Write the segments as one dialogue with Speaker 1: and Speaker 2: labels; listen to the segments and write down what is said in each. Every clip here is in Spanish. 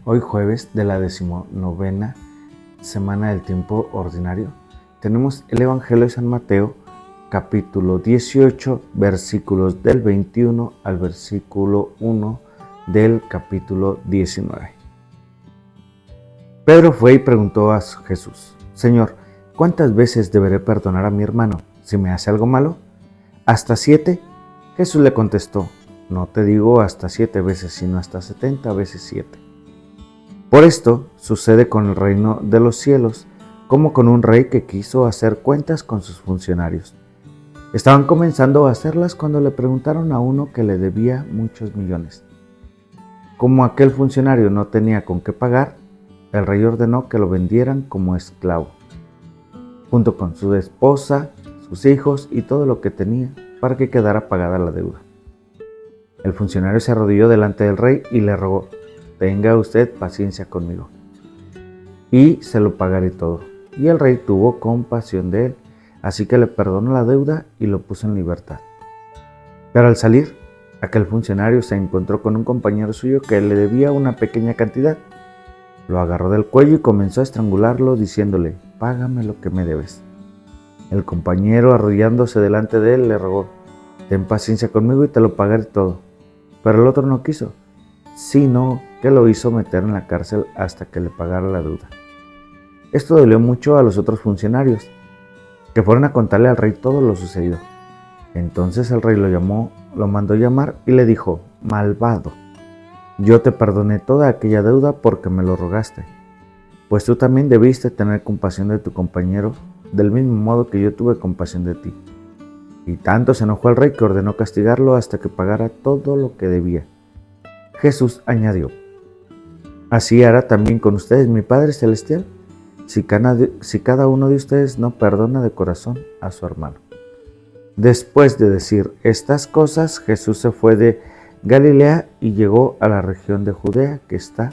Speaker 1: Hoy jueves de la 19ª semana del tiempo ordinario, tenemos el Evangelio de San Mateo, capítulo 18, versículos del 21 al versículo 1 del capítulo 19. Pedro fue y preguntó a Jesús: Señor, ¿cuántas veces deberé perdonar a mi hermano si me hace algo malo? ¿Hasta 7? Jesús le contestó: no te digo hasta 7 veces, sino hasta 70 veces 7. Por esto sucede con el reino de los cielos, como con un rey que quiso hacer cuentas con sus funcionarios. Estaban comenzando a hacerlas cuando le preguntaron a uno que le debía muchos millones. Como aquel funcionario no tenía con qué pagar, el rey ordenó que lo vendieran como esclavo, junto con su esposa, sus hijos y todo lo que tenía, para que quedara pagada la deuda. El funcionario se arrodilló delante del rey y le rogó: tenga usted paciencia conmigo, y se lo pagaré todo. Y el rey tuvo compasión de él, así que le perdonó la deuda y lo puso en libertad. Pero al salir, aquel funcionario se encontró con un compañero suyo que le debía una pequeña cantidad. Lo agarró del cuello y comenzó a estrangularlo, diciéndole: págame lo que me debes. El compañero, arrodillándose delante de él, le rogó: ten paciencia conmigo y te lo pagaré todo. Pero el otro no quiso, sino que lo hizo meter en la cárcel hasta que le pagara la deuda. Esto dolió mucho a los otros funcionarios, que fueron a contarle al rey todo lo sucedido. Entonces el rey lo mandó llamar y le dijo: malvado, yo te perdoné toda aquella deuda porque me lo rogaste, pues tú también debiste tener compasión de tu compañero, del mismo modo que yo tuve compasión de ti. Y tanto se enojó el rey que ordenó castigarlo hasta que pagara todo lo que debía. Jesús añadió: así hará también con ustedes mi Padre Celestial, si cada uno de ustedes no perdona de corazón a su hermano. Después de decir estas cosas, Jesús se fue de Galilea y llegó a la región de Judea, que está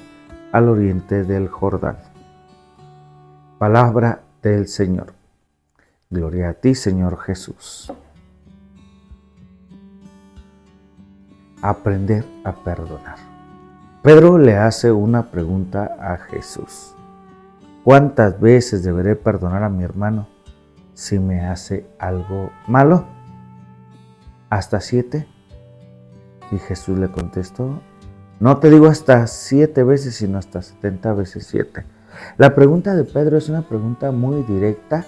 Speaker 1: al oriente del Jordán. Palabra del Señor. Gloria a ti, Señor Jesús. Aprender a perdonar. Pedro le hace una pregunta a Jesús: ¿cuántas veces deberé perdonar a mi hermano si me hace algo malo? ¿Hasta 7? Y Jesús le contestó: no te digo hasta 7 veces, sino hasta 70 veces 7. La pregunta de Pedro es una pregunta muy directa,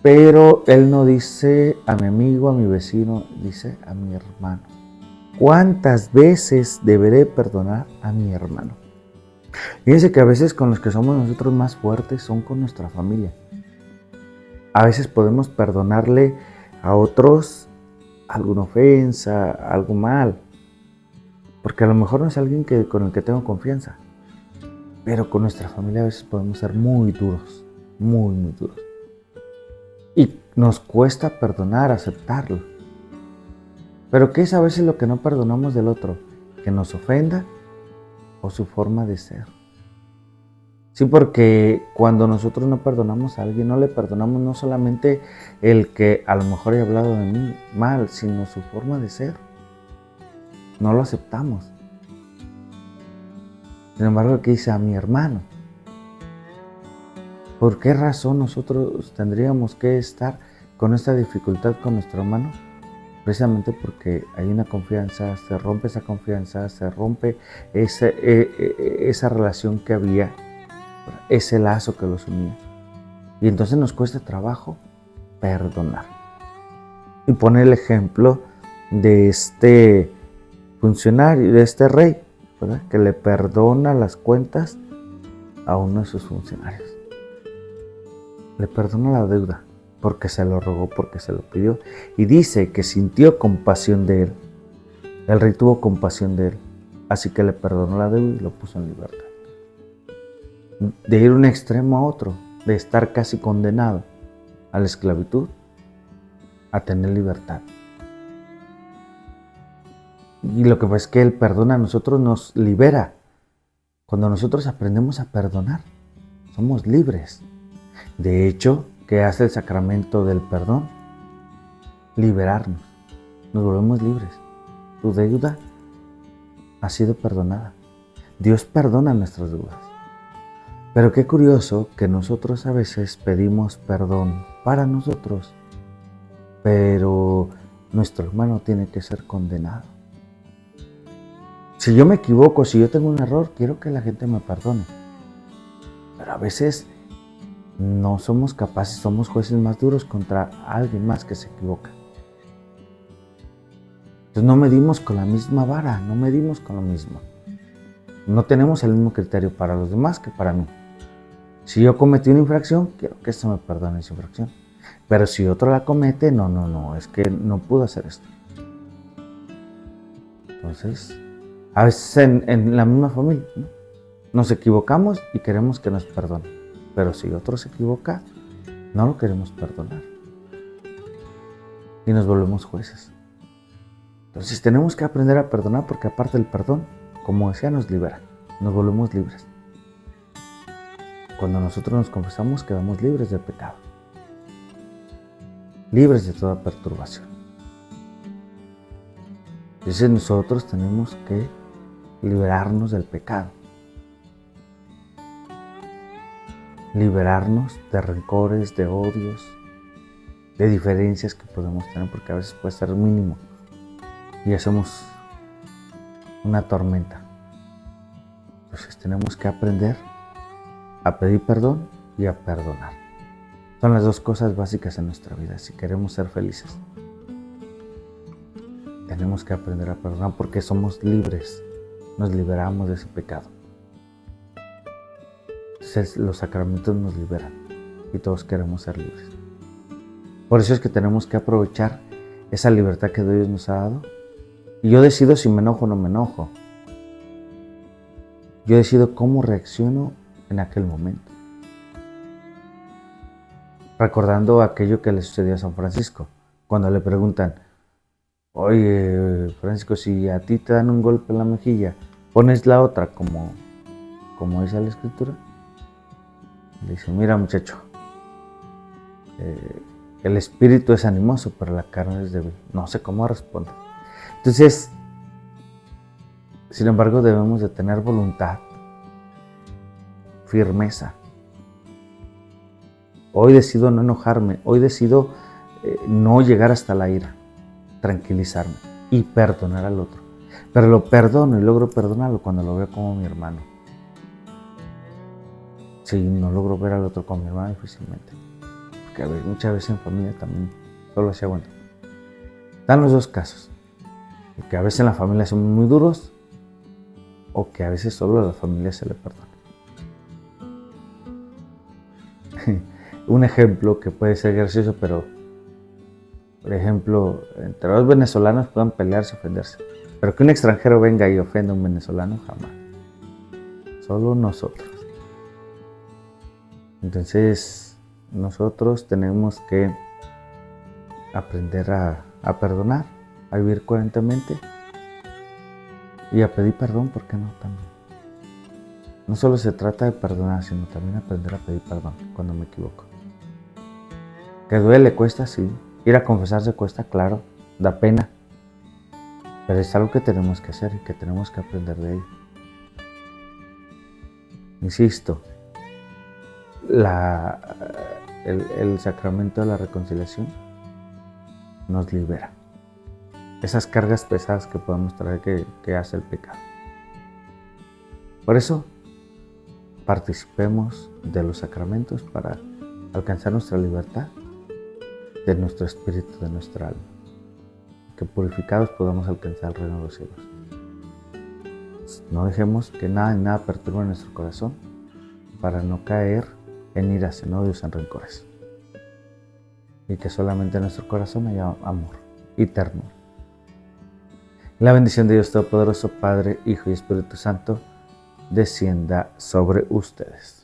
Speaker 1: pero él no dice a mi amigo, a mi vecino, dice a mi hermano. ¿Cuántas veces deberé perdonar a mi hermano? Fíjense que a veces con los que somos nosotros más fuertes son con nuestra familia. A veces podemos perdonarle a otros alguna ofensa, algo mal, porque a lo mejor no es alguien con el que tengo confianza. Pero con nuestra familia a veces podemos ser muy duros, muy duros. Y nos cuesta perdonar, aceptarlo. Pero ¿qué es a veces lo que no perdonamos del otro? ¿Que nos ofenda o su forma de ser? Sí, porque cuando nosotros no perdonamos a alguien, no le perdonamos no solamente el que a lo mejor haya hablado de mí mal, sino su forma de ser. No lo aceptamos. Sin embargo, aquí dice a mi hermano. ¿Por qué razón nosotros tendríamos que estar con esta dificultad con nuestro hermano? Precisamente porque hay una confianza, se rompe esa confianza, se rompe esa relación que había, ese lazo que los unía. Y entonces nos cuesta trabajo perdonar. Y pone el ejemplo de este funcionario, de este rey, ¿verdad?, que le perdona las cuentas a uno de sus funcionarios. Le perdona la deuda porque se lo rogó, porque se lo pidió. Y dice que sintió compasión de él. El rey tuvo compasión de él, así que le perdonó la deuda y lo puso en libertad. De ir de un extremo a otro, de estar casi condenado a la esclavitud, a tener libertad. Y lo que pasa es que el perdón a nosotros nos libera. Cuando nosotros aprendemos a perdonar, somos libres. De hecho, ¿qué hace el sacramento del perdón? Liberarnos. Nos volvemos libres. Tu deuda ha sido perdonada. Dios perdona nuestras dudas. Pero qué curioso que nosotros a veces pedimos perdón para nosotros, pero nuestro hermano tiene que ser condenado. Si yo me equivoco, si yo tengo un error, quiero que la gente me perdone. Pero a veces no somos capaces, somos jueces más duros contra alguien más que se equivoca. Entonces no medimos con la misma vara, no medimos con lo mismo. No tenemos el mismo criterio para los demás que para mí. Si yo cometí una infracción, quiero que se me perdone esa infracción. Pero si otro la comete, no, es que no pudo hacer esto. Entonces, a veces en la misma familia, ¿no? Nos equivocamos y queremos que nos perdone. Pero si otro se equivoca, no lo queremos perdonar. Y nos volvemos jueces. Entonces tenemos que aprender a perdonar porque aparte del perdón, como decía, nos libera. Nos volvemos libres. Cuando nosotros nos confesamos, quedamos libres del pecado. Libres de toda perturbación. Entonces nosotros tenemos que liberarnos del pecado. Liberarnos de rencores, de odios, de diferencias que podemos tener, porque a veces puede ser mínimo y hacemos una tormenta. Entonces tenemos que aprender a pedir perdón y a perdonar. Son las dos cosas básicas en nuestra vida si queremos ser felices. Tenemos que aprender a perdonar porque somos libres, nos liberamos de ese pecado. Entonces, los sacramentos nos liberan y todos queremos ser libres. Por eso es que tenemos que aprovechar esa libertad que Dios nos ha dado. Y yo decido si me enojo o no me enojo. Yo decido cómo reacciono en aquel momento. Recordando aquello que le sucedió a San Francisco, cuando le preguntan, oye, Francisco, si a ti te dan un golpe en la mejilla, ¿pones la otra como dice la Escritura? Le dice, mira muchacho, el espíritu es animoso, pero la carne es débil. No sé cómo responder. Entonces, sin embargo, debemos de tener voluntad, firmeza. Hoy decido no enojarme, hoy decido no llegar hasta la ira, tranquilizarme y perdonar al otro. Pero lo perdono y logro perdonarlo cuando lo veo como mi hermano. Si no logro ver al otro como mi hermano, difícilmente. Porque muchas veces en familia también solo se aguanta. Dan los dos casos. Que a veces en la familia somos muy duros o que a veces solo a la familia se le perdona. Un ejemplo que puede ser gracioso, pero por ejemplo, entre dos venezolanos pueden pelearse y ofenderse, pero que un extranjero venga y ofenda a un venezolano, jamás. Solo nosotros. Entonces, nosotros tenemos que aprender a perdonar, a vivir coherentemente y a pedir perdón, ¿por qué no? También. No solo se trata de perdonar, sino también aprender a pedir perdón cuando me equivoco. Que duele, cuesta, sí. Ir a confesarse cuesta, claro, da pena. Pero es algo que tenemos que hacer y que tenemos que aprender de ello. Insisto, el sacramento de la reconciliación nos libera. Esas cargas pesadas que podemos traer que hace el pecado. Por eso, participemos de los sacramentos para alcanzar nuestra libertad de nuestro espíritu, de nuestra alma. Que purificados podamos alcanzar el reino de los cielos. No dejemos que nada ni nada perturbe nuestro corazón para no caer en iras, en odios, en rencores. Y que solamente en nuestro corazón haya amor y ternura. La bendición de Dios Todopoderoso, Padre, Hijo y Espíritu Santo, descienda sobre ustedes.